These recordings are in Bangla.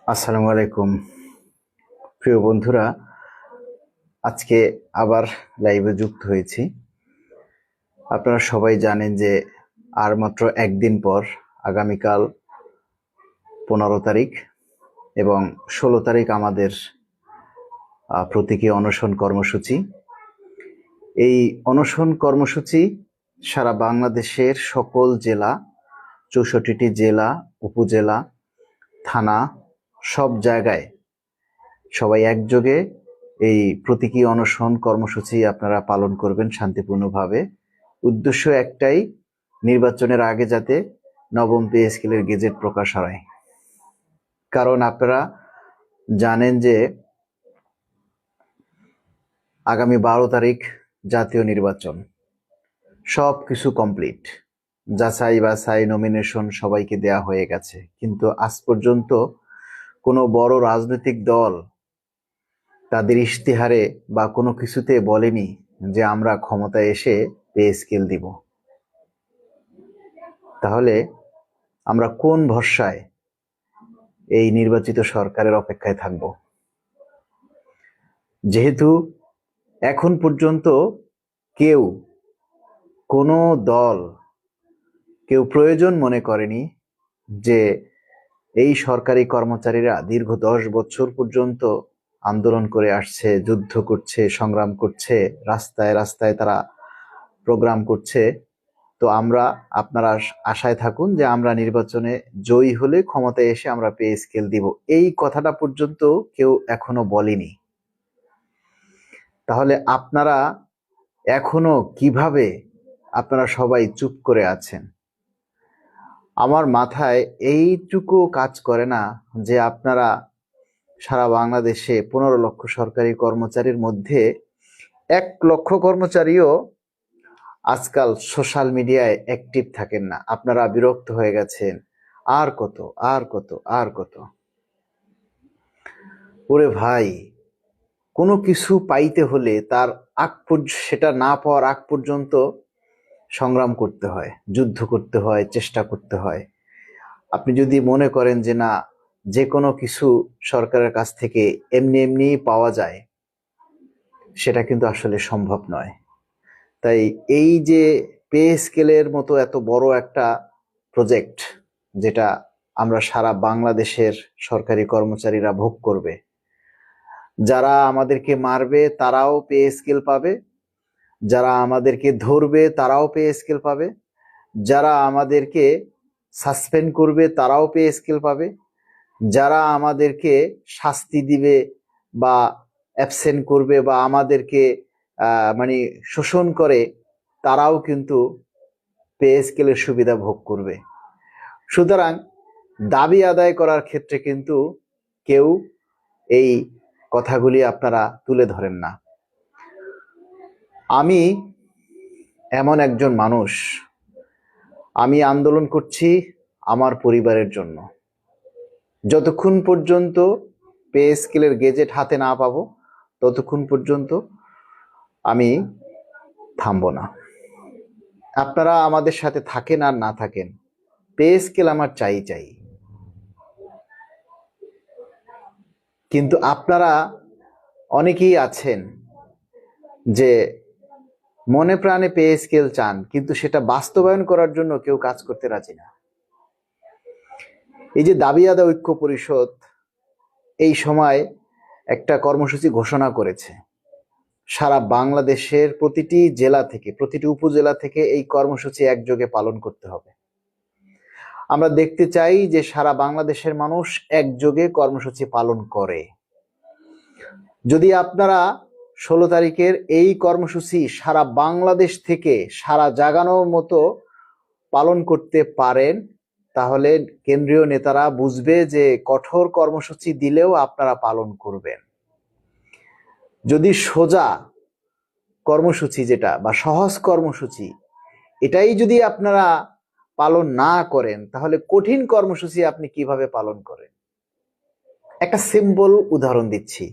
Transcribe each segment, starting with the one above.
আসসালামু আলাইকুম প্রিয় বন্ধুরা, আজকে আবার লাইভে যুক্ত হয়েছি। আপনারা সবাই জানেন যে আর মাত্র একদিন পর আগামীকাল 15 তারিখ এবং 16 তারিখ আমাদের প্রতীকী অনশন কর্মসূচি। এই অনশন কর্মসূচি সারা বাংলাদেশের সকল জেলা, 64টি জেলা, উপজেলা, থানা, সব জায়গায় সবাই একযোগে এই প্রতীকী অনশন কর্মসূচি আপনারা পালন করবেন শান্তিপূর্ণভাবে। উদ্দেশ্য একটাই, নির্বাচনের আগে যাতে নবম পে স্কেলের গেজেট প্রকাশ হয়। কারণ আপনারা জানেন যে আগামী 12 তারিখ জাতীয় নির্বাচন, সব কিছু কমপ্লিট, যাচাই বাছাই নমিনেশন সবাইকে দেয়া হয়ে গেছে, কিন্তু আজ পর্যন্ত কোনো বড় রাজনৈতিক দল তাদের ইশতেহারে বা কোনো কিছুতে বলেনি যে আমরা ক্ষমতায় এসে পে স্কেল দিব। তাহলে আমরা কোন ভরসায় এই নির্বাচিত সরকারের অপেক্ষায় থাকব? যেহেতু এখন পর্যন্ত কেউ, কোনো দল, কেউ প্রয়োজন মনে করেনি যে এই সরকারি কর্মচারীরা দীর্ঘ 10 বছর পর্যন্ত আন্দোলন করে আসছে, যুদ্ধ করছে, সংগ্রাম করছে, রাস্তায় রাস্তায় তারা প্রোগ্রাম করছে, তো আপনারা আশায় থাকুন যে আমরা নির্বাচনে জয়ী হলে ক্ষমতায় এসে আমরা পে স্কেল দিব, এই কথাটা পর্যন্ত কেউ এখনো বলেনি। তাহলে আপনারা এখনো কিভাবে আপনারা সবাই চুপ করে আছেন? আমার মাথায় এইটুকু কাজ করে না যে আপনারা সারা বাংলাদেশে 15 লক্ষ সরকারি কর্মচারীর মধ্যে 1 লক্ষ কর্মচারীও আজকাল সোশ্যাল মিডিয়ায় অ্যাক্টিভ থাকেন না। আপনারা বিরক্ত হয়ে গেছেন, আর কত, আর কত, আর কত। ওরে ভাই, কোনো কিছু পাইতে হলে তার সেটা না পাওয়ার আগ পর্যন্ত সংগ্রাম করতে হয়, যুদ্ধ করতে হয়, চেষ্টা করতে হয়। আপনি যদি মনে করেন যে না, যে কোনো কিছু সরকারের কাছ থেকে এমনি এমনি পাওয়া যায়, সেটা কিন্তু আসলে সম্ভব নয়। তাই এই যে পে স্কেলের মতো এত বড় একটা প্রজেক্ট, যেটা আমরা সারা বাংলাদেশের সরকারি কর্মচারীরা ভোগ করবে, যারা আমাদেরকে মারবে তারাও পে স্কেল পাবে, যারা আমাদেরকে ধরবে তারাও পে স্কেল পাবে, যারা আমাদেরকে সাসপেন্ড করবে তারাও পে স্কেল পাবে, যারা আমাদেরকে শাস্তি দিবে বা অ্যাবসেন্ট করবে বা আমাদেরকে মানে শোষণ করে, তারাও কিন্তু পে স্কেলের সুবিধা ভোগ করবে। সুতরাং দাবি আদায় করার ক্ষেত্রে কিন্তু কেউ এই কথাগুলি আপনারা তুলে ধরেন না। আমি এমন একজন মানুষ, আমি আন্দোলন করছি আমার পরিবারের জন্য। যতক্ষণ পর্যন্ত পে স্কেলের গেজেট হাতে না পাবো, ততক্ষণ পর্যন্ত আমি থামবো না। আপনারা আমাদের সাথে থাকেন আর না থাকেন, পে স্কেল আমার চাই চাই। কিন্তু আপনারা অনেকেই আছেন যে মনে প্রাণে পে স্কেল চান, কিন্তু সেটা বাস্তবায়ন করার জন্য কেউ কাজ করতে রাজি না। এই যে দাবি আদায় ঐক্য পরিষদ এই সময় একটা কর্মসূচি ঘোষণা করেছে, সারা বাংলাদেশের প্রতিটি জেলা থেকে, প্রতিটি উপজেলা থেকে এই কর্মসূচি একযোগে পালন করতে হবে। আমরা দেখতে চাই যে সারা বাংলাদেশের মানুষ একযোগে কর্মসূচি পালন করে। যদি আপনারা 16 তারিখের এই কর্মসূচি সারা বাংলাদেশ থেকে সারা জাগানোর মতো পালন করতে পারেন, তাহলে কেন্দ্রীয় নেতারা বুঝবে যে কঠোর কর্মসূচি দিলেও আপনারা পালন করবেন। যদি সোজা কর্মসূচি যেটা বা সহজ কর্মসূচি, এটাই যদি আপনারা পালন না করেন, তাহলে কঠিন কর্মসূচি আপনি কিভাবে পালন করেন? একটা সিম্পল উদাহরণ দিচ্ছি।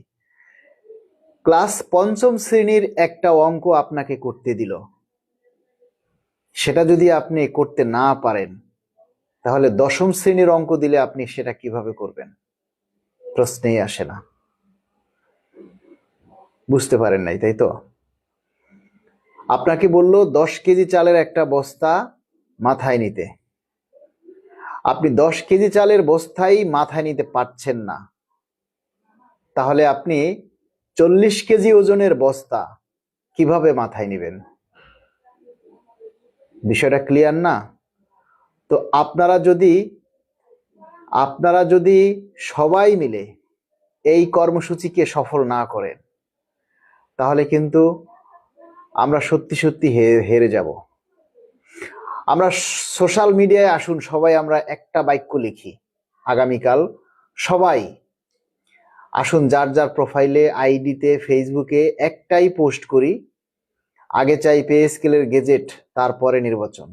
ক্লাস 5ম শ্রেণীর একটা অঙ্ক আপনাকে করতে দিল, সেটা যদি আপনি করতে না পারেন, তাহলে 10ম শ্রেণীর অঙ্ক দিলে আপনি সেটা কিভাবে করবেন? প্রশ্নেই আসে না। বুঝতে পারেন নাই, তাই তো? আপনাকে বলল 10 কেজি চালের একটা বস্তা মাথায় নিতে, আপনি 10 কেজি চালের বস্তাই মাথায় নিতে পারছেন না, তাহলে আপনি 40 কেজি ওজনের বস্তা কিভাবে মাথায় নেবেন? বিষয়টা ক্লিয়ার না? তো আপনারা যদি সবাই মিলে এই কর্মসূচিকে সফল না করেন, তাহলে কিন্তু আমরা সত্যি সত্যি হেরে যাব। আমরা সোশ্যাল মিডিয়ায় আসুন, সবাই আমরা একটা বাক্য লিখি আগামীকাল। সবাই আসুন, যার যার প্রোফাইলে, আইডিতে, ফেসবুকে একটাই পোস্ট করি, আগে চাই পে স্কেলের গেজেট, তারপরে নির্বাচন।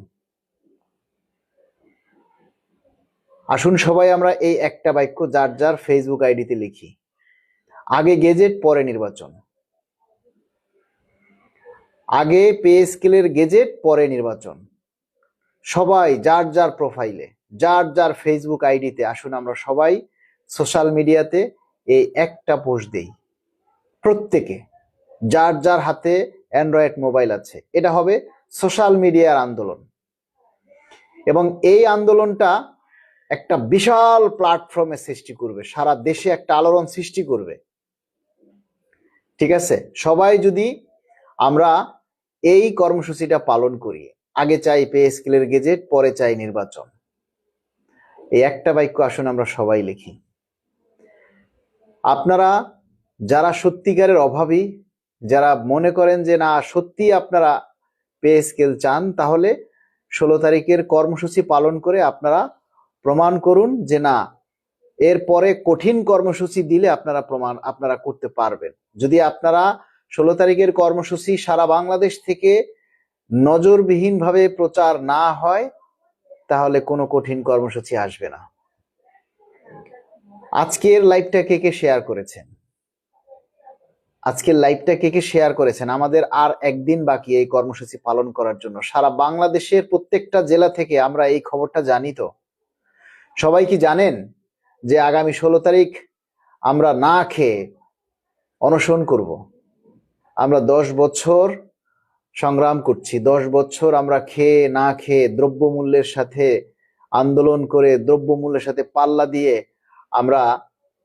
আসুন সবাই আমরা এই একটা বাক্য যার যার ফেসবুক আইডিতে লিখি, আগে গেজেট পরে নির্বাচন। আগে পে স্কেলের গেজেট পরে নির্বাচন। সবাই যার যার প্রোফাইলে, যার যার ফেসবুক আইডিতে আসুন আমরা সবাই সোশ্যাল মিডিয়াতে এই একটা পোস্ট দেই। প্রত্যেকে যার যার হাতে অ্যান্ড্রয়েড মোবাইল আছে, এটা হবে সোশ্যাল মিডিয়ার আন্দোলন। এবং এই আন্দোলনটা একটা বিশাল প্ল্যাটফর্মে সৃষ্টি করবে, সারা দেশে একটা আলোড়ন সৃষ্টি করবে। ঠিক আছে? সবাই যদি আমরা এই কর্মসূচিটা পালন করি, আগে চাই পে স্কেলের গেজেট পরে চাই নির্বাচন, এই একটা বাক্য আসুন আমরা সবাই লিখি। আপনারা যারা সত্যিকারের অভাবী, যারা মনে করেন যে না সত্যি আপনারা পে স্কেল চান, তাহলে 16 তারিখের কর্মসূচি পালন করে আপনারা প্রমাণ করুন যে না, এরপরে কঠিন কর্মসূচি দিলে আপনারা করতে পারবেন। যদি আপনারা 16 তারিখের কর্মসূচি সারা বাংলাদেশ থেকে নজরবিহীনভাবে প্রচার না হয়, তাহলে কোনো কঠিন কর্মসূচি আসবে না। আজকের লাইভটা কে কে শেয়ার করেছেন? আজকের লাইভটা কে কে শেয়ার করেছেন? আমাদের আর একদিন বাকি এই কর্মসূচি পালন করার জন্য। সারা বাংলাদেশের প্রত্যেকটা জেলা থেকে আমরা এই খবরটা জানি। তো সবাই কি জানেন যে আগামী 16 তারিখ আমরা না খেয়ে অনশন করব? আমরা 10 বছর সংগ্রাম করছি, 10 বছর আমরা খেয়ে না খেয়ে দ্রব্যমূল্যের সাথে আন্দোলন করে, দ্রব্যমূল্যের সাথে পাল্লা দিয়ে আমরা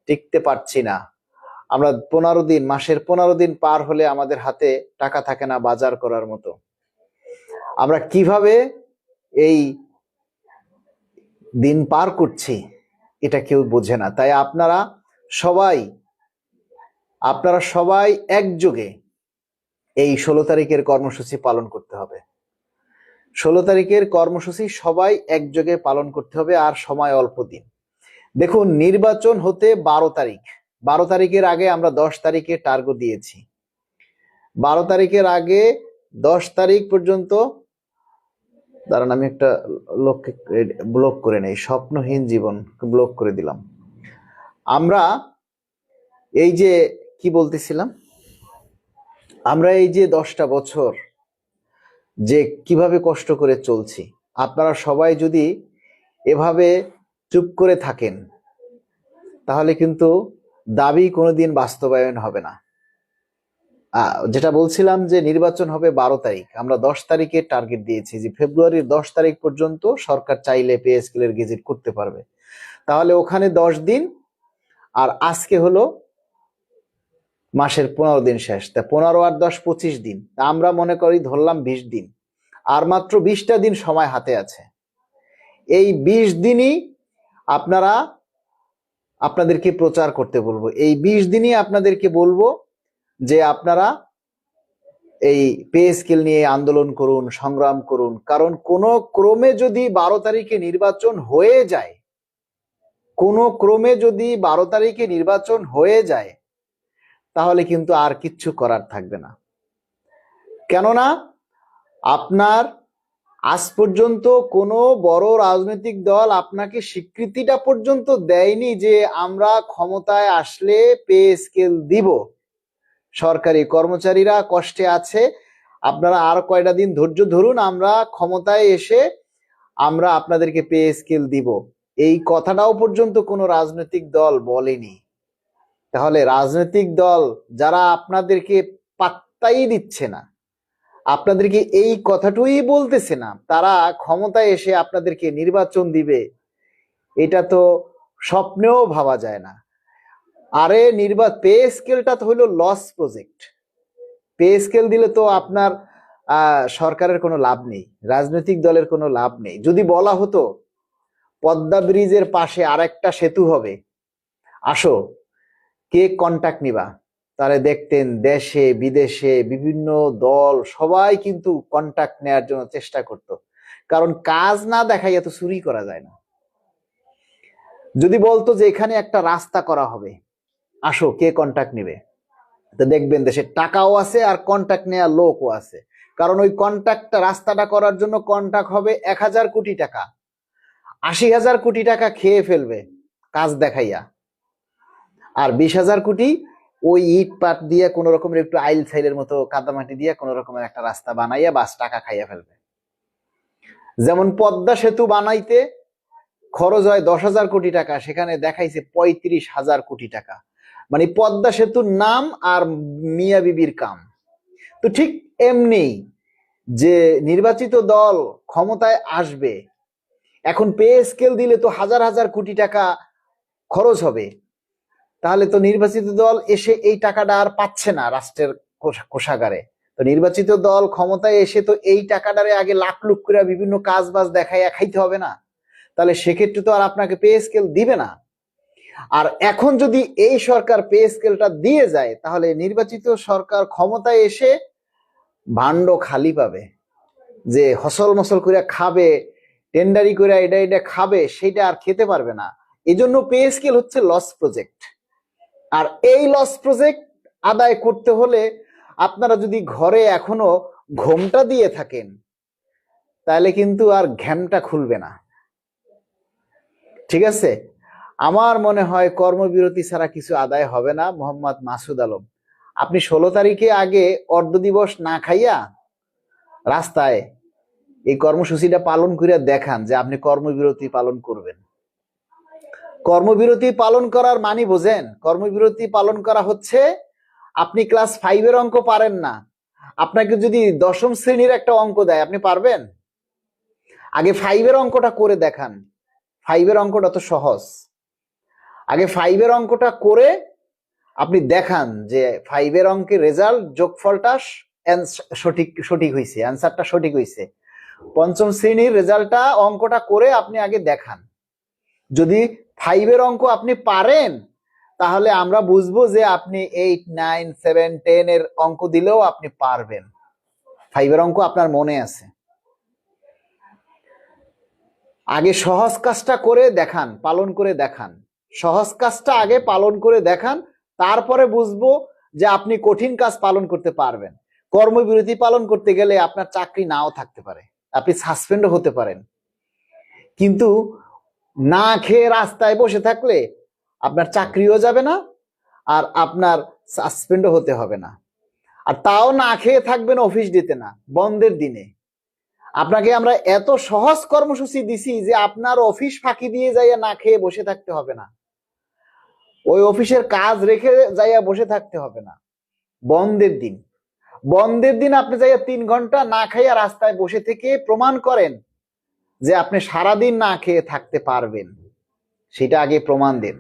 টিকতে পারছি না। আমরা 15 দিন, মাসের 15 দিন পার হলে আমাদের হাতে টাকা থাকে না বাজার করার মতো। আমরা কিভাবে এই দিন পার করছি এটা কেউ বোঝে না। তাই আপনারা সবাই একযোগে এই 16 তারিখের কর্মসূচি পালন করতে হবে। 16 তারিখের কর্মসূচি সবাই একযোগে পালন করতে হবে। আর সময় অল্প দিন। দেখুন, নির্বাচন হতে 12 তারিখ, 12 তারিখের আগে আমরা 10 তারিখে টার্গেট দিয়েছি। 12 তারিখের আগে 10 তারিখ পর্যন্ত, দাঁড়ান আমি একটা লোককে ব্লক করে নেই, স্বপ্নহীন জীবন ব্লক করে দিলাম। আমরা এই যে কি বলতেছিলাম, আমরা এই যে 10টা বছর যে কিভাবে কষ্ট করে চলছি, আপনারা সবাই যদি এভাবে চুপ করে থাকেন, তাহলে কিন্তু দাবি কোনোদিন বাস্তবায়ন হবে না। যেটা বলছিলাম যে নির্বাচন হবে 12 তারিখ, আমরা 10 তারিখে টার্গেট দিয়েছি যে ফেব্রুয়ারির 10 তারিখ পর্যন্ত সরকার চাইলে পে স্কেলের গেজেট করতে পারবে। তাহলে ওখানে 10 দিন, আর আজকে হলো মাসের 15 দিন শেষ, তা 15 আর 10 25 দিন, তা আমরা মনে করি ধরলাম 20 দিন, আর মাত্র 20টা দিন সময় হাতে আছে। এই 20 দিনই আপনাদেরকে প্রচার করতে বলবো। এই 20 দিনই আপনাদেরকে বলবো যে আপনারা এই পে স্কেল নিয়ে আন্দোলন করুন, সংগ্রাম করুন। কারণ কোনো ক্রমে যদি 12 তারিখে নির্বাচন হয়ে যায়, তাহলে কিন্তু আর কিচ্ছু করার থাকবে না। কেননা আপনার আজ পর্যন্ত কোনো বড় রাজনৈতিক দল আপনাকে স্বীকৃতিটা পর্যন্ত দেয়নি যে আমরা ক্ষমতায় আসলে পে স্কেল দিব। সরকারি কর্মচারীরা কষ্টে আছে, আপনারা আর কয়টা দিন ধৈর্য ধরুন, আমরা ক্ষমতায় এসে আমরা আপনাদেরকে পে স্কেল দিব। এই কথাটাও পর্যন্ত কোনো রাজনৈতিক দল বলেনি। তাহলে রাজনৈতিক দল যারা আপনাদেরকে পাত্তাই দিচ্ছে না, আপনাদেরকে এই কথাটুই বলতেছে না, তারা ক্ষমতায় এসে আপনাদেরকে নির্বাচন দিবে, এটা তো স্বপ্নেও ভাবা যায় না। আরে পে স্কেলটা তো হইলো লস প্রজেক্ট। পে স্কেল দিলে তো আপনার সরকারের কোনো লাভ নেই, রাজনৈতিক দলের কোনো লাভ নেই। যদি বলা হতো পদ্মা ব্রিজের পাশে আরেকটা সেতু হবে, আসো, কে কন্টাক্ট নিবা, তাহলে দেখতেন দেশে বিদেশে বিভিন্ন দল সবাই কিন্তু কন্টাক্ট নেওয়ার জন্য চেষ্টা করত, কারণ কাজ না দেখাই এত চুরি করা যায় না। যদি বলতো যে এখানে একটা রাস্তা করা হবে, আসো, কে কন্টাক্ট নিবে, তো দেখবেন দেশে টাকাও আছে আর কন্টাক্ট নেওয়ার লোকও আছে। কারণ ওই কন্টাক্টটা, রাস্তাটা করার জন্য কন্টাক্ট হবে 1,000 কোটি টাকা, 80,000 কোটি টাকা খেয়ে ফেলবে কাজ দেখাইয়া, আর 20,000 কোটি ওই ইট পাট দিয়ে কোন রকমের একটু আইল সাইলের মতো কাদামাটি দিয়ে কোন রকমের একটা রাস্তা বানাইয়া বাস টাকা খাইয়া ফেলবে। যেমন পদ্মা সেতু বানাইতে খরচ হয় 10,000 কোটি টাকা, সেখানে দেখাইছে 35,000 কোটি টাকা। মানে পদ্মা সেতুর নাম আর মিয়া বিবির কাম। তো ঠিক এমনি যে নির্বাচিত দল ক্ষমতায় আসবে, এখন পে স্কেল দিলে তো হাজার হাজার কোটি টাকা খরচ হবে, তাহলে তো নির্বাচিত দল এসে এই টাকাটা আর পাচ্ছে না রাষ্ট্রের কোষাগারে। তো নির্বাচিত দল ক্ষমতায় এসে তো এই টাকাটারে আগে লাখ লুক করে বিভিন্ন কাজ বাজ দেখাইয়া খাইতে হবে না, তাহলে সেক্ষেত্রে তো আর আপনাকে পে স্কেল দিবে না। আর এখন যদি এই সরকার পে স্কেলটা দিয়ে যায়, তাহলে নির্বাচিত সরকার ক্ষমতায় এসে ভাণ্ড খালি পাবে, যে হসল মসল করে খাবে, টেন্ডারি করে এটা এটা খাবে, সেটা আর খেতে পারবে না। এজন্য পে স্কেল হচ্ছে লস প্রজেক্ট। আর এই লস প্রজেক্ট আদায় করতে হলে আপনারা যদি ঘরে এখনো ঘোমটা দিয়ে থাকেন, তাহলে কিন্তু আর ঘ্যামটা খুলবে না। ঠিক আছে, আমার মনে হয় কর্মবিরতি ছাড়া কিছু আদায় হবে না। মোহাম্মদ মাসুদ আলম, আপনি 16 তারিখে আগে অর্ধ দিবস না খাইয়া রাস্তায় এই কর্মসূচিটা পালন করে দেখান যে আপনি কর্মবিরতি পালন করবেন। কর্মবিরতি পালন করার মানে বোঝেন? কর্মবিরতি পালন করা হচ্ছে, আপনি ক্লাস 5-এর অঙ্ক পারেন না, আপনাকে যদি 10ম শ্রেণীর একটা অঙ্ক দেয়, আপনি পারবেন? আগে 5-এর অঙ্কটা করে দেখান। 5-এর অঙ্কটা তো সহজ। আগে 5-এর অঙ্কটা করে আপনি দেখান যে 5-এর অঙ্কের রেজাল্ট, যোগফলটা সঠিক হয়েছে, অ্যান্সারটা সঠিক হয়েছে। 5ম শ্রেণীর রেজাল্টটা, অঙ্কটা করে আপনি আগে দেখান। যদি 5-এর অঙ্ক আপনি পারেন, তাহলে আমরা বুঝবো যে আপনি 8, 9, 7, 10 এর অঙ্ক দিলেও আপনি পারবেন। 5-এর অঙ্ক আপনার মনে আছে। আগে সহজ কাজটা করে দেখান, পালন করে দেখান। সহজ কাজটা আগে পালন করে দেখান, তারপরে বুঝবো যে আপনি কঠিন কাজ পালন করতে পারবেন। কর্মবিরতি পালন করতে গেলে আপনার চাকরি নাও থাকতে পারে, আপনি সাসপেন্ডও হতে পারেন, কিন্তু না খেয়ে রাস্তায় বসে থাকলে আপনার চাকরিও যাবে না, আর আপনার সাসপেন্ডও হতে হবে না। আর তাও না খেয়ে থাকবেন অফিস দিতে না, বন্ধের দিনে। আপনাকে আমরা এত সহজ কর্মসূচি দিছি যে আপনার অফিস ফাঁকি দিয়ে যাইয়া না খেয়ে বসে থাকতে হবে না, ওই অফিসের কাজ রেখে যাইয়া বসে থাকতে হবে না। বন্ধের দিন, বন্ধের দিন আপনি যাইয়া 3 ঘন্টা না খাইয়া রাস্তায় বসে থেকে প্রমাণ করেন যে আপনি সারাদিন না খেয়ে থাকতে পারবেন, সেটা আগে প্রমাণ দেন।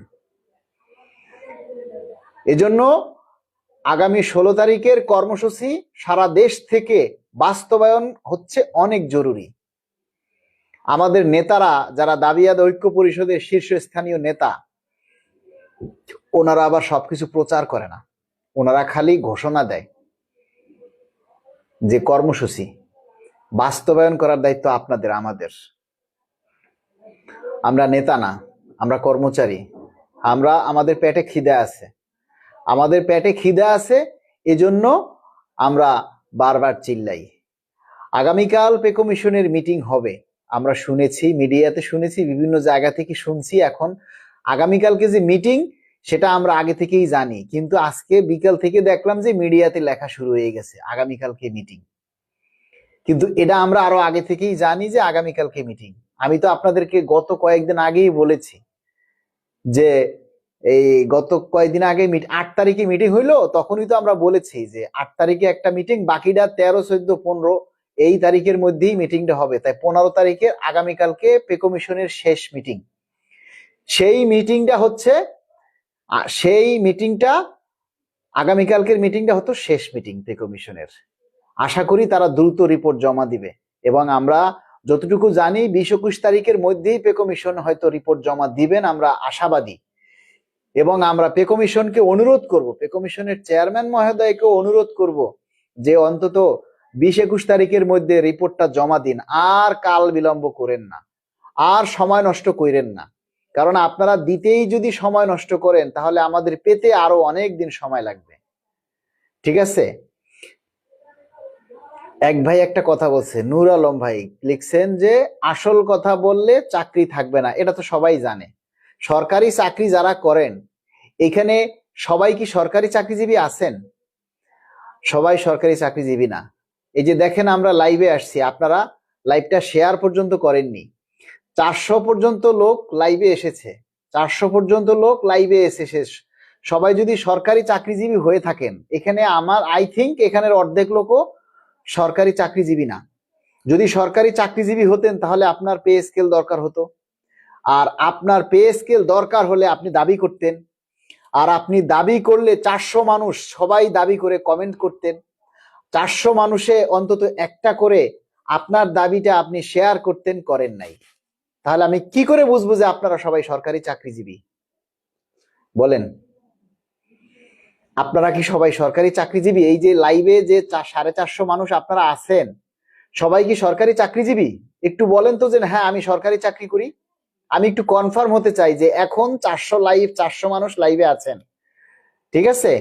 এজন্য আগামী 16 তারিখের কর্মসূচি সারা দেশ থেকে বাস্তবায়ন হচ্ছে অনেক জরুরি। আমাদের নেতারা, যারা দাবি আদায় ঐক্য পরিষদের শীর্ষস্থানীয় নেতা, ওনারা আবার সবকিছু প্রচার করে না, ওনারা খালি ঘোষণা দেয় যে কর্মসূচি বাস্তবায়ন করার দায়িত্ব আপনাদের, আমাদের। আমরা নেতা না, আমরা কর্মচারী। আমাদের পেটে খিদে আছে, আমাদের পেটে খিদে আছে, এজন্য আমরা বারবার চিল্লাই। আগামীকাল পে কমিশনের মিটিং হবে, আমরা শুনেছি, মিডিয়াতে শুনেছি, বিভিন্ন জায়গা থেকে শুনছি। এখন আগামীকালকে যে মিটিং, সেটা আমরা আগে থেকেই জানি, কিন্তু আজকে বিকাল থেকে দেখলাম যে মিডিয়াতে লেখা শুরু হয়ে গেছে আগামীকালকে মিটিং। কিন্তু এটা আমরা আরো আগে থেকেই জানি যে আগামীকালকে মিটিং। আমি তো আপনাদেরকে গত কয়েকদিন আগেই বলেছি যে এই গত কয়েকদিন আগে 8 তারিখে মিটিং হইলো, তখনই তো আমরা বলেছি যে 8 তারিখে একটা মিটিং, বাকিটা 13, 14, 15 এই তারিখের মধ্যেই মিটিংটা হবে। তাই 15 তারিখে আগামীকালকে পে কমিশনের শেষ মিটিং। সেই মিটিংটা হচ্ছে আগামীকালকের মিটিংটা হতো শেষ মিটিং পে কমিশনের। আশা করি তারা দ্রুত রিপোর্ট জমা দিবে, এবং আমরা যতটুকু জানি 20-21 তারিখের মধ্যেই পে কমিশন হয়তো রিপোর্ট জমা দিবেন, আমরা আশাবাদী। এবং আমরা পে কমিশনকে অনুরোধ করব, পে কমিশনের চেয়ারম্যান মহোদয়কে অনুরোধ করব যে অন্তত 20-21 তারিখের মধ্যে রিপোর্টটা জমা দিন। আর কাল বিলম্ব করেন না, আর সময় নষ্ট করেন না, কারণ আপনারা দিতেই যদি সময় নষ্ট করেন তাহলে আমাদের পেতে আরো অনেক দিন সময় লাগবে। ঠিক আছে? এক ভাই একটা কথা বলছে, নূর আলম ভাই লিখছেন যে আসল কথা বললে চাকরি থাকবে না। এটা তো সবাই জানে। সরকারি চাকরি যারা করেন, এখানে সবাই কি সরকারি চাকরিজীবী আছেন? সবাই সরকারি চাকরিজীবী না। এই যে দেখেন আমরা লাইভে আসছি, আপনারা লাইভটা শেয়ার পর্যন্ত করেননি। 400 পর্যন্ত লোক লাইভে এসেছে, 400 পর্যন্ত লোক লাইভে এসেছে। সবাই যদি সরকারি চাকরিজীবী হয়ে থাকেন, এখানে আমার আই থিঙ্ক এখানের অর্ধেক লোকও সরকারি চাকরিজীবী না। যদি সরকারি চাকরিজীবী হতেন তাহলে আপনার পে স্কেল দরকার হতো, আর আপনার পে স্কেল দরকার হলে আপনি দাবি করতেন, আর আপনি দাবি করলে 400 মানুষ সবাই দাবি করে কমেন্ট করতেন, 400 মানুষে অন্তত একটা করে আপনার দাবিটা আপনি শেয়ার করতেন, করেন নাই। তাহলে আমি কি করে বুঝবো যে আপনারা সবাই সরকারি চাকরিজীবী? বলেন, আপনারা কি সবাই সরকারি চাকরিজীবী? এই যে লাইভে যে 450 মানুষ আপনারা আছেন, সবাই কি সরকারি চাকরিজীবী? একটু বলেন তো যে হ্যাঁ আমি সরকারি চাকরি করি। আমি একটু কনফার্ম হতে চাই যে এখন 400 মানুষ লাইভে আছেন। ঠিক আছে?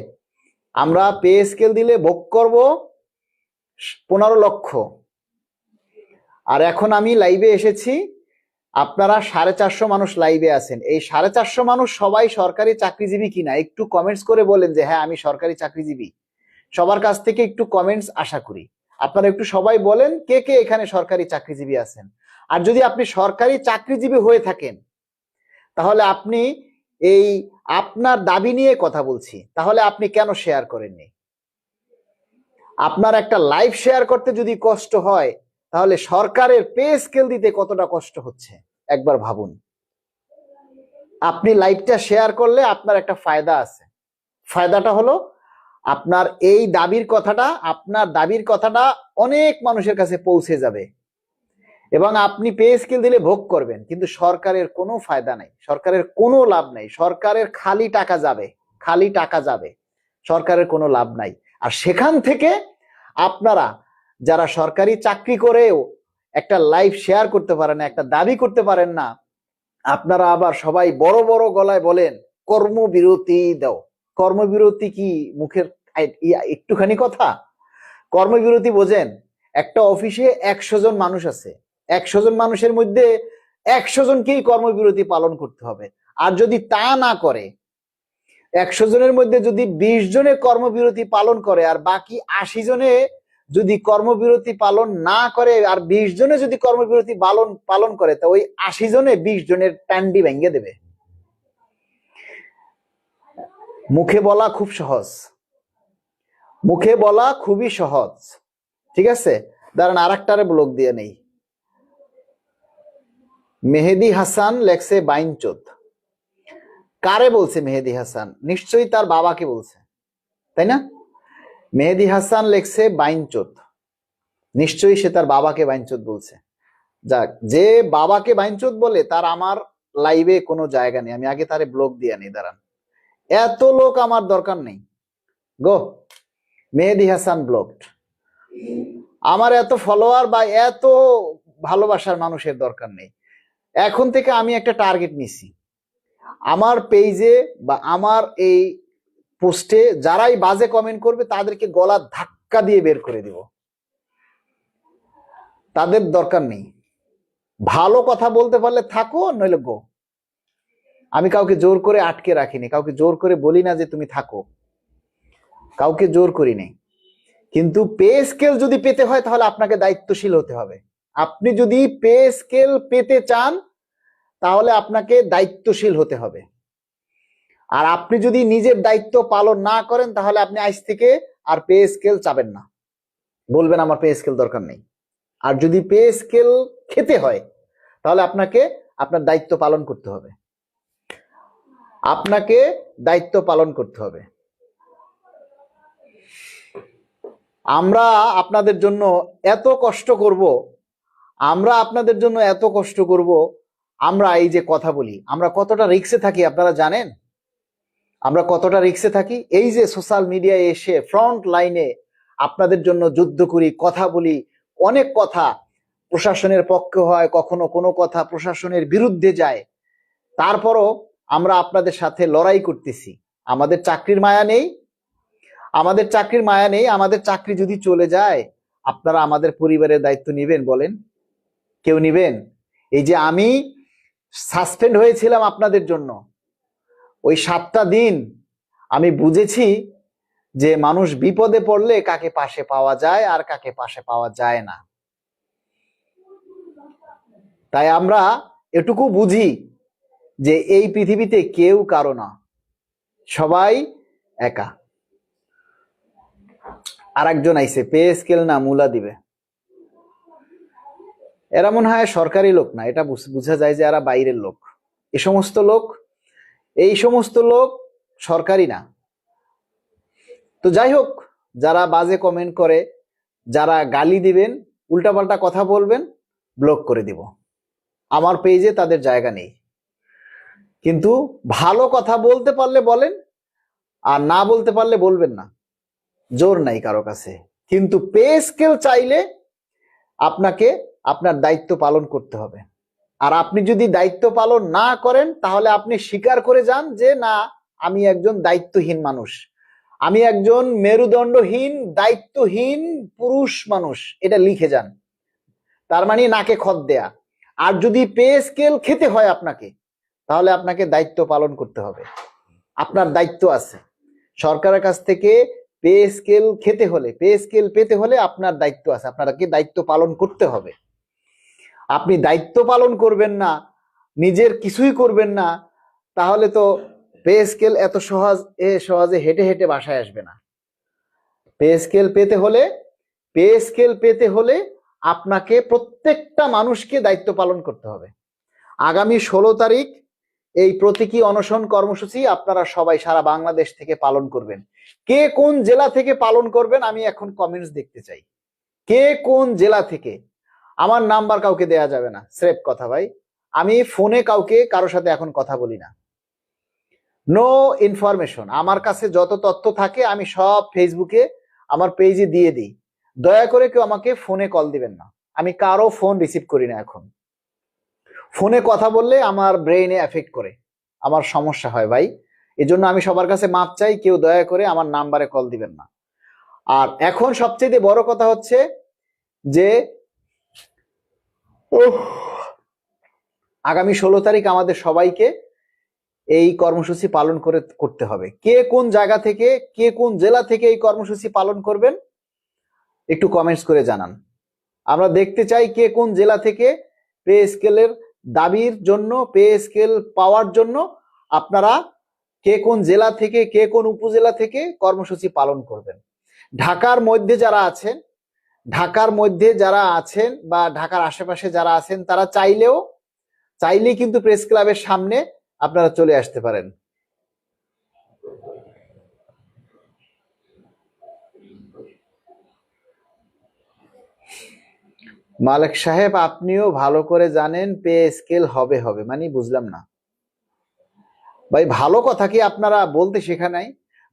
আমরা পে স্কেল দিলে ভোগ করব 15 লক্ষ, আর এখন আমি লাইভে এসেছি, আপনারা 450 মানুষ লাইভে আছেন। এই 450 মানুষ সবাই সরকারি চাকরিজীবী কিনা একটু কমেন্টস করে বলেন যে হ্যাঁ আমি সরকারি চাকরিজীবী। সবার কাছ থেকে একটু কমেন্টস আশা করি। আপনারা একটু সবাই বলেন কে কে এখানে সরকারি চাকরিজীবী আছেন। আর যদি আপনি সরকারি চাকরিজীবী হয়ে থাকেন, তাহলে আপনি এই আপনার দাবি নিয়ে কথা বলছি, তাহলে আপনি কেন শেয়ার করেননি? আপনার একটা লাইভ শেয়ার করতে যদি কষ্ট হয়, তাহলে সরকারের পে স্কেল দিতে কতটা কষ্ট হচ্ছে একবার ভাবুন। আপনি লাইভটা শেয়ার করলে আপনার একটা ফায়দা আছে। ফায়দাটা হলো আপনার এই আপনার দাবির কথাটা অনেক মানুষের কাছে পৌঁছে যাবে, এবং আপনি পে স্কেল দিলে ভোগ করবেন। কিন্তু সরকারের কোনো ফায়দা নাই, সরকারের কোনো লাভ নাই, সরকারের খালি টাকা যাবে, সরকারের কোনো লাভ নাই। আর সেখান থেকে আপনারা যারা সরকারি চাকরি করেও একটা লাইভ শেয়ার করতে পারেন না, একটা দাবি করতে পারেন না, আপনারা আবার সবাই বড় বড় গলায় বলেন কর্মবিরতি দাও। কর্মবিরতি কি মুখের একটুখানি কথা? কর্মবিরতি বোঝেন? একটা অফিসে 100 জন মানুষ আছে, 100 জন মানুষের মধ্যে 100 জনকেই কর্মবিরতি পালন করতে হবে। আর যদি তা না করে, 100 জনের মধ্যে যদি 20 জনে কর্মবিরতি পালন করে, আর বাকি 80 জনে যদি কর্মবিরতি পালন না করে, আর 20 জনে যদি কর্মবিরতি পালন করে, তা ওই 80 জনে 20 জনের টান্ডি ভেঙে দেবে। মুখে বলা খুব সহজ, মুখে বলা খুবই সহজ। ঠিক আছে? দাঁড়ান আর একটারে ব্লক দিয়ে নেই। মেহেদি হাসান লেখছে বাইনচোদ। কারে বলছে মেহেদি হাসান? নিশ্চয়ই তার বাবাকে বলছে, তাই না? মেহেদি হাসান লেখছে বাইনচোদ, নিশ্চয়ই সে তার বাবাকে বাইনচোদ বলছে। যাক, যে বাবাকে বাইনচোদ বলে তার আমার লাইভে কোনো জায়গা নেই। আমি আগে তারে ব্লক দিয়ে নেই। দাঁড়ান, এত লোক আমার দরকার নেই গো। মেহেদি হাসান ব্লকড। আমার এত ফলোয়ার বা এত ভালোবাসার মানুষের দরকার নেই। এখন থেকে আমি একটা টার্গেট নিছি, আমার পেজে বা আমার এই পোস্টে যারাই বাজে কমেন্ট করবে তাদেরকে গলা ধাক্কা দিয়ে বের করে দিব। তাদের দরকার নেই। ভালো কথা বলতে পারলে থাকো, নইলে গো। আমি কাউকে জোর করে আটকে রাখিনি, কাউকে জোর করে বলি না যে তুমি থাকো, কাউকে জোর করি নেই। কিন্তু পে স্কেল যদি পেতে হয় তাহলে আপনাকে দায়িত্বশীল হতে হবে। আপনি যদি পে স্কেল পেতে চান তাহলে আপনাকে দায়িত্বশীল হতে হবে। আর আপনি যদি নিজের দায়িত্ব পালন না করেন তাহলে আপনি আজ থেকে আর পে স্কেল চাবেন না, বলবেন আমার পে স্কেল দরকার নেই। আর যদি পে স্কেল খেতে হয় তাহলে আপনাকে আপনার দায়িত্ব পালন করতে হবে, আপনাকে দায়িত্ব পালন করতে হবে। আমরা আপনাদের জন্য এত কষ্ট করব, আমরা আপনাদের জন্য এত কষ্ট করব। আমরা এই যে কথা বলি, আমরা কতটা রিস্কে থাকি আপনারা জানেন? আমরা কতটা রিস্কে থাকি। এই যে সোশ্যাল মিডিয়ায় এসে ফ্রন্ট লাইনে আপনাদের জন্য যুদ্ধ করি, কথা বলি, অনেক কথা প্রশাসনের পক্ষে হয়, কখনো কোনো কথা প্রশাসনের বিরুদ্ধে যায়, তারপরও আমরা আপনাদের সাথে লড়াই করতেছি। আমাদের চাকরির মায়া নেই, আমাদের চাকরির মায়া নেই। আমাদের চাকরি যদি চলে যায় আপনারা আমাদের পরিবারের দায়িত্ব নেবেন বলেন? কেউ নেবেন? এই যে আমি সাসপেন্ড হয়েছিলাম আপনাদের জন্য, ওই 7টা দিন আমি বুঝেছি যে মানুষ বিপদে পড়লে কাকে পাশে পাওয়া যায় আর কাকে পাশে পাওয়া যায় না। তাই আমরা এটুকু বুঝি যে এই পৃথিবীতে কেউ কারো না, সবাই একা। আর একজন আইছে পে স্কেল না মূলা দিবে। এরা মনে হয় সরকারি লোক না, এটা বোঝা যায় যে এরা বাইরের লোক। এই সমস্ত লোক সরকারি না। তো যাই হোক, যারা বাজে কমেন্ট করে, যারা গালি দিবেন, উল্টাপাল্টা কথা বলবেন, ব্লক করে দিব। আমার পেজে তাদের জায়গা নেই। কিন্তু ভালো কথা বলতে পারলে বলেন, আর না বলতে পারলে বলবেন না, জোর নাই কারো কাছে। কিন্তু পে স্কেল চাইলে আপনাকে আপনার দায়িত্ব পালন করতে হবে। আর আপনি যদি দায়িত্ব পালন না করেন তাহলে আপনি স্বীকার করে যান যে না, আমি একজন দায়িত্বহীন মানুষ, আমি একজন মেরুদণ্ডহীন দায়িত্বহীন পুরুষ মানুষ, এটা লিখে যান। তার মানে নাকে খত দেয়া। আর যদি পে স্কেল খেতে হয় আপনাকে, তাহলে আপনাকে দায়িত্ব পালন করতে হবে। আপনার দায়িত্ব আছে সরকারের কাছ থেকে পে স্কেল খেতে হলে, পে স্কেল পেতে হলে আপনার দায়িত্ব আছে, আপনাকে দায়িত্ব পালন করতে হবে। আপনি দায়িত্ব পালন করবেন না, নিজের কিছুই করবেন না, তাহলে তো পে স্কেল এত সহজে হেঁটে হেঁটে বাসায় আসবে না। পে স্কেল পেতে হলে আপনাকে প্রত্যেকটা মানুষকে দায়িত্ব পালন করতে হবে। আগামী 16 তারিখ এই প্রতীকী অনশন কর্মসূচি আপনারা সবাই সারা বাংলাদেশ থেকে পালন করবেন। কে কোন জেলা থেকে পালন করবেন আমি এখন কমেন্টস দেখতে চাই। কে কোন জেলা থেকে? আমার নাম্বার কাউকে দেয়া যাবে না, স্রেফ কথা ভাই। আমি ফোনে কারোর সাথে এখন কথা বলি না। No information. আমার কাছে যত তথ্য থাকে আমি সব ফেসবুকে আমার পেজে দিয়ে দিই। দয়া করে কেউ আমাকে ফোনে কল দিবেন না, আমি কারো ফোন রিসিভ করি না এখন। ফোনে কথা বললে আমার ব্রেইনে এফেক্ট করে, আমার সমস্যা হয় ভাই। এজন্য আমি সবার কাছে মাপ চাই, কেউ দয়া করে আমার নাম্বারে কল দিবেন না। আর এখন সবচেয়ে বড় কথা হচ্ছে যে আগামী 16 তারিখ আমাদের সবাইকে এই কর্মসূচি পালন করতে হবে। কে কোন জায়গা থেকে, কে কোন জেলা থেকে এই কর্মসূচি পালন করবেন একটু কমেন্টস করে জানান। আমরা দেখতে চাই কে কোন জেলা থেকে পে স্কেলের দাবির জন্য, পে স্কেল পাওয়ার জন্য আপনারা কে কোন জেলা থেকে, কে কোন উপজেলা থেকে কর্মসূচি পালন করবেন। ঢাকার মধ্যে যারা আছেন বা ঢাকার আশেপাশে যারা আছেন তারা চাইলেই কিন্তু প্রেস ক্লাবের সামনে আপনারা চলে আসতে পারেন। মালিক সাহেব আপনিও ভালো করে জানেন পে স্কেল হবে মানে বুঝলাম না ভাই। ভালো কথা কি আপনারা বলতে শেখা নাই?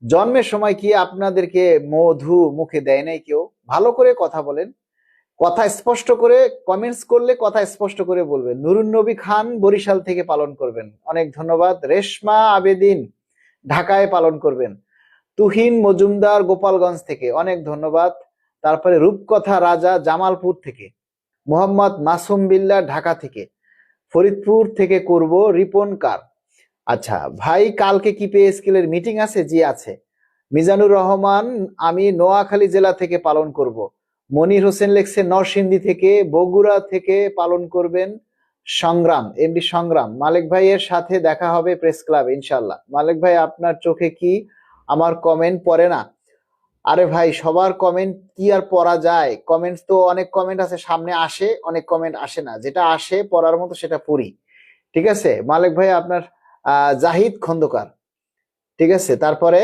জন্মের সময় কি আপনাদেরকে মধু মুখে দেয় নাই কেউ? ভালো করে কথা বলেন, কথা স্পষ্ট করে কমেন্টস করলে কথা স্পষ্ট করে বলবেন। নুরুন নবী খান বরিশাল থেকে পালন করবেন, অনেক ধন্যবাদ। রেশমা আবেদিন ঢাকায় পালন করবেন। তুহিন মজুমদার গোপালগঞ্জ থেকে, অনেক ধন্যবাদ। তারপরে রূপকথা রাজা জামালপুর থেকে, মোহাম্মদ মাসুম বিল্লাহ ঢাকা থেকে, ফরিদপুর থেকে করব রিপন কার। আচ্ছা ভাই, কালকে কি পে স্কেলের মিটিং আছে? জি আছে। মিজানুর রহমান আমি নোয়াখালী জেলা থেকে পালন করব। মনির হোসেন লেখছে নরসিংদী থেকে, বগুড়া থেকে পালন করবেন। সংগ্রাম, এমডি সংগ্রাম, মালিক ভাইয়ের সাথে দেখা হবে প্রেস ক্লাবে ইনশাল্লাহ। মালিক ভাই আপনার চোখে কি আমার কমেন্ট পড়ে না? আরে ভাই সবার কমেন্ট কি আর পড়া যায়? কমেন্টস তো অনেক কমেন্ট আছে, সামনে আসে, অনেক কমেন্ট আসে না, যেটা আসে পড়ার মতো সেটা পড়ি। ঠিক আছে মালিক ভাই আপনার জাহিদ খন্দকার, ঠিক আছে। তারপরে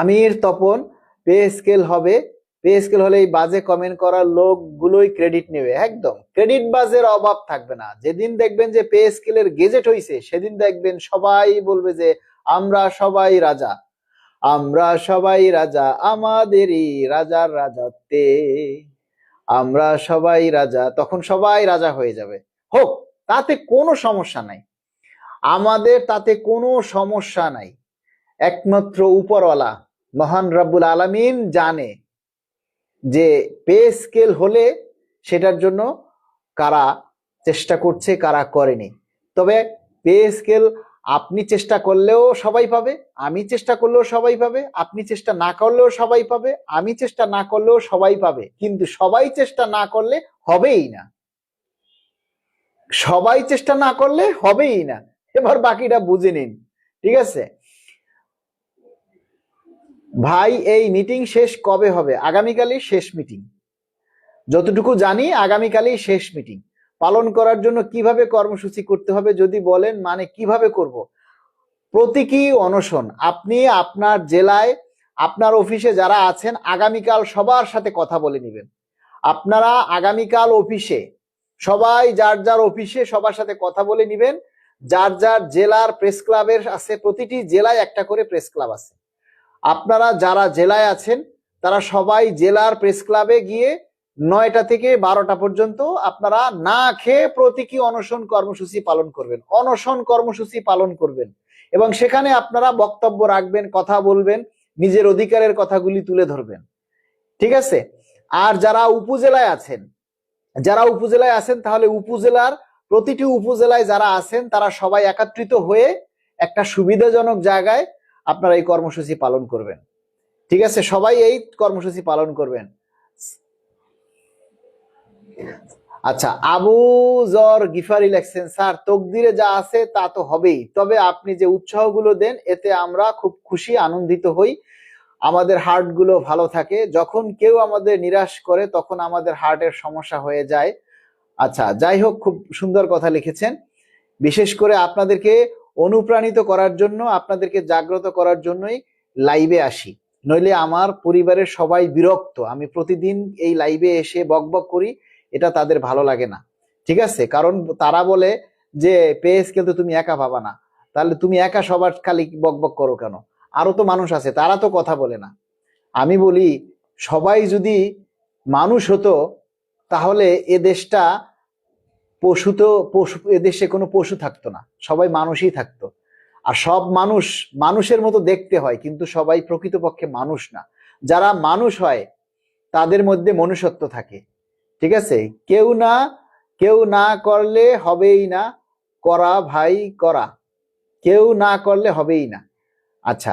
আমির তপন, পে স্কেল হবে, পে স্কেল হলে এই বাজে কমেন্ট করার লোকগুলোই ক্রেডিট নেবে, একদম ক্রেডিট বাজের অভাব থাকবে না। যেদিন দেখবেন যে পে স্কেলের গেজেট হইছে সেদিন দেখবেন সবাই বলবে যে আমরা সবাই রাজা, আমরা সবাই রাজা আমাদেরই রাজার রাজত্বে, আমরা সবাই রাজা, তখন সবাই রাজা হয়ে যাবে। হোক, তাতে কোনো সমস্যা নাই, আমাদের তাতে কোনো সমস্যা নাই। একমাত্র উপরওয়ালা মহান রব্বুল আলামিন জানে যে পে স্কেল হলে সেটার জন্য কারা চেষ্টা করছে কারা করেনি। তবে পে স্কেল আপনি চেষ্টা করলেও সবাই পাবে, আমি চেষ্টা করলেও সবাই পাবে, আপনি চেষ্টা না করলেও সবাই পাবে, আমি চেষ্টা না করলেও সবাই পাবে, কিন্তু সবাই চেষ্টা না করলে হবেই না, সবাই চেষ্টা না করলে হবেই না। এবার বাকিটা বুঝে নিন, ঠিক আছে ভাই? এই মিটিং শেষ কবে হবে? আগামীকালই শেষ মিটিং, যতটুকু জানি আগামীকালই শেষ মিটিং। পালন করার জন্য কিভাবে কর্মসূচি করতে হবে যদি বলেন, মানে কিভাবে করব? প্রতীকী অনশন, আপনি আপনার জেলায় আপনার অফিসে যারা আছেন আগামীকাল সবার সাথে কথা বলে নেবেন। আপনারা আগামীকাল অফিসে সবাই যার যার অফিসে সবার সাথে কথা বলে নেবেন। যার যার জেলার প্রেস ক্লাবের আছে, প্রতিটি জেলায় একটা করে প্রেস ক্লাব আছে, আপনারা যারা জেলায় আছেন তারা সবাই জেলার প্রেস ক্লাবে গিয়ে 9টা থেকে 12টা পর্যন্ত আপনারা না খেয়ে প্রতীকী অনশন কর্মসূচি পালন করবেন, অনশন কর্মসূচি পালন করবেন, এবং সেখানে আপনারা বক্তব্য রাখবেন, কথা বলবেন, নিজের অধিকারের কথাগুলি তুলে ধরবেন, ঠিক আছে। আর যারা উপজেলায় আছেন, যারা উপজেলায় আছেন তাহলে উপজেলার প্রতিটি উপজেলায় যারা আছেন তারা সবাই একত্রিত হয়ে একটা সুবিধাজনক জায়গায় আপনারা এই কর্মসূচি পালন করবেন, ঠিক আছে। সবাই এই কর্মসূচি পালন করবেন। আচ্ছা, আবু জর গিফারি লেখছেন, স্যার তকদিরে যা আছে তা তো হবেই, তবে আপনি যে উৎসাহগুলো দেন এতে আমরা খুব খুশি আনন্দিত হই, আমাদের হার্ট গুলো ভালো থাকে। যখন কেউ আমাদের নিরাশ করে তখন আমাদের হার্টের সমস্যা হয়ে যায়। আচ্ছা যাই হোক, খুব সুন্দর কথা লিখেছেন। বিশেষ করে আপনাদেরকে অনুপ্রাণিত করার জন্য, আপনাদেরকে জাগ্রত করার জন্যই লাইভে আসি, নইলে আমার পরিবারের সবাই বিরক্ত, আমি প্রতিদিন এই লাইভে এসে বকবক করি, এটা তাদের ভালো লাগে না, ঠিক আছে। কারণ তারা বলে যে পে স্কেল তো তুমি একা পাবা না, তাহলে তুমি একা সবার খালি বকবক করো কেন? আরো তো মানুষ আছে, তারা তো কথা বলে না। আমি বলি সবাই যদি মানুষ হতো তাহলে এ দেশটা পশু তো পশু, এদেশে কোনো পশু থাকতো না, সবাই মানুষই থাকতো। আর সব মানুষ মানুষের মতো দেখতে হয়, কিন্তু সবাই প্রকৃতপক্ষে মানুষ না। যারা মানুষ হয় তাদের মধ্যে মনুষ্যত্ব থাকে, ঠিক আছে। কেউ না করলে হবেই না, করা ভাই করা, কেউ না করলে হবেই না। আচ্ছা,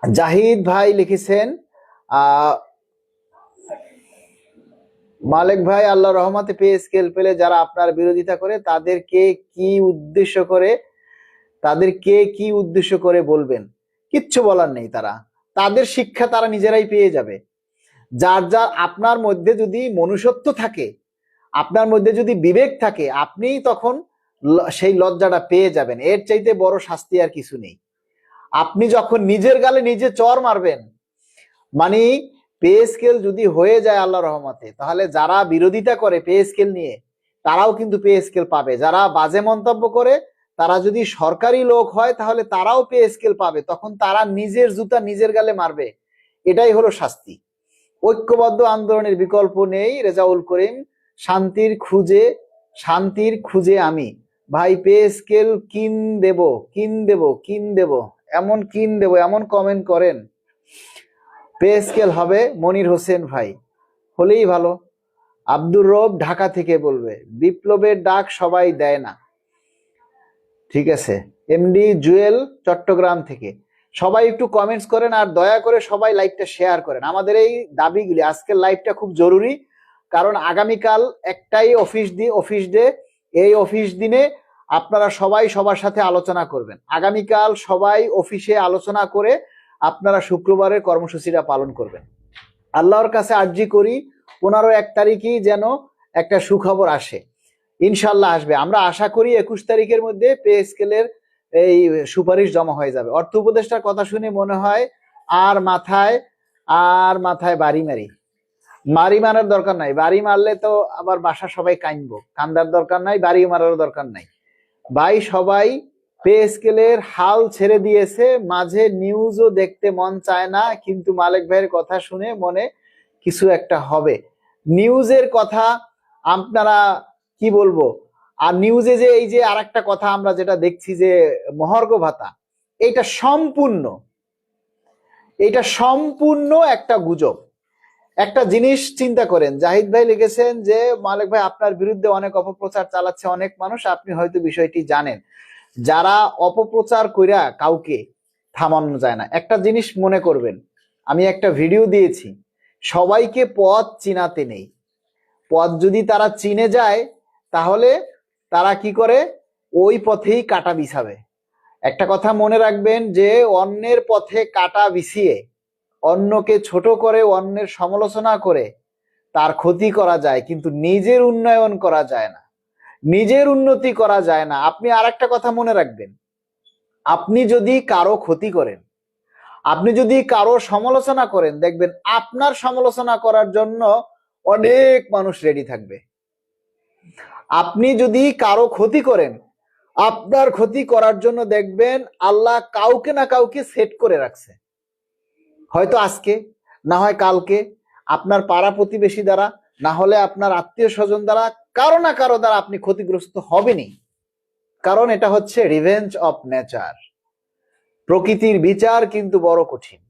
জাহিদ ভাই লিখেছেন মালিক ভাই আল্লাহ রহমতে পে স্কেল পেলে যারা আপনার বিরোধিতা করে তাদেরকে কি উদ্দেশ্য করে বলবেন? কিচ্ছু বলার নেই, তাদের শিক্ষা তারা নিজেরাই পেয়ে যাবে। যার যার আপনার মধ্যে যদি মনুষ্যত্ব থাকে, আপনার মধ্যে যদি বিবেক থাকে, আপনি তখন সেই লজ্জাটা পেয়ে যাবেন। এর চাইতে বড় শাস্তি আর কিছু নেই। আপনি যখন নিজের গালে নিজে চর মারবেন, মানে পে স্কেল যদি হয়ে যায় আল্লাহ রহমতে, তাহলে যারা বিরোধিতা করে পে স্কেল নিয়ে তারাও কিন্তু পে স্কেল পাবে। যারা বাজে মন্তব্য করে তারা যদি সরকারি লোক হয় তাহলে তারাও পে স্কেল পাবে, তখন তারা নিজের জুতা নিজের গালে মারবে। এটাই হলো শাস্তি। ঐক্যবদ্ধ আন্দোলনের বিকল্প নেই। রেজাউল করিম, শান্তির খুঁজে আমি ভাই পে স্কেল কিন দেব এমন কমেন্ট করেন। পে স্কেল হবে মনির হোসেন ভাই, হলেই ভালো। আব্দুর রব ঢাকা থেকে বলবে বিপ্লবের ডাক সবাই দেয় না, ঠিক আছে। এমডি জুয়েল চট্টগ্রাম থেকে, সবাই একটু কমেন্টস করেন আর দয়া করে সবাই লাইভটা শেয়ার করেন। আমাদের এই দাবিগুলি, আজকের লাইভটা খুব জরুরি, কারণ আগামীকাল একটাই অফিস ডে। এই অফিস দিনে আপনারা সবাই সবার সাথে আলোচনা করবেন। আগামীকাল সবাই অফিসে আলোচনা করে আপনারা শুক্রবারের কর্মসূচিটা পালন করবেন। আল্লাহর কাছে আর্জি করি 15-1 তারিখই যেন একটা সুখবর আসে। ইনশাল্লাহ আসবে। আমরা আশা করি 21 তারিখের মধ্যে পে স্কেলের এই সুপারিশ জমা হয়ে যাবে। অর্থ উপদেষ্টার কথা শুনে মনে হয় আর মাথায় বাড়ি মারার দরকার নাই। বাড়ি মারলে তো আবার বাসা সবাই কাঁদবো। কান্দার দরকার নাই, বাড়ি মারার দরকার নাই ভাই। সবাই পে স্কেলের হাল ছেড়ে দিয়েছে। মাঝে নিউজও দেখতে মন চায় না, কিন্তু মালিক ভাইয়ের কথা শুনে মনে কিছু একটা হবে। নিউজের কথা আপনারা কি বলবো। আর নিউজে যে এই যে আর একটা কথা আমরা যেটা দেখছি যে মহার্ঘ ভাতা, এটা সম্পূর্ণ একটা গুজব। একটা জিনিস চিন্তা করেন, জাহিদ ভাই লিখেছেন যে মালিক ভাই আপনার বিরুদ্ধে অনেক অপপ্রচার চালাচ্ছে অনেক মানুষ, আপনি হয়তো বিষয়টি জানেন। যারা অপপ্রচার কইরা কাউকে থামানো যায় না। একটা জিনিস মনে করবেন, আমি একটা ভিডিও দিয়েছি, সবাইকে পথ চিনাতে নেই। পথ যদি তারা চিনে যায় তাহলে তারা কি করে, ওই পথেই কাটা বিছাবে। একটা কথা মনে রাখবেন যে অন্যের পথে কাটা বিছিয়ে, অন্যকে ছোট করে, অন্যের সমালোচনা করে তার ক্ষতি করা যায়, কিন্তু নিজের উন্নয়ন করা যায় না, নিজের উন্নতি করা যায় না। আপনি আর একটা কথা মনে রাখবেন, আপনি যদি কারো ক্ষতি করেন, আপনি যদি কারো সমালোচনা করেন, দেখবেন আপনার সমালোচনা করার জন্য অনেক মানুষ রেডি থাকবে। আপনি যদি কারো ক্ষতি করেন, আপনার ক্ষতি করার জন্য দেখবেন আল্লাহ কাউকে না কাউকে সেট করে রাখছে। হয়তো আজকে, না হয় কালকে, আপনার পাড়া প্রতিবেশী দ্বারা, না হলে আপনার আত্মীয় স্বজন দ্বারা, কারো না কারো দ্বারা আপনি ক্ষতিগ্রস্ত হবেনই। কারণ এটা হচ্ছে রিভেঞ্জ অফ নেচার। প্রকৃতির বিচার কিন্তু বড় কঠিন।